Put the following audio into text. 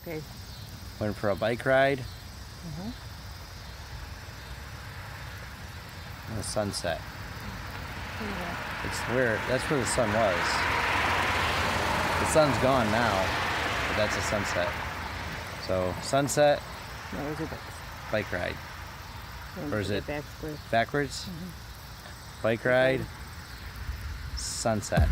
Okay. Went for a bike ride. And the sunset. It's where, that's where the sun was. The sun's gone now, but that's a sunset. So sunset, No, those are bikes. bike ride. Or is it backwards? Backwards? Bike ride, sunset.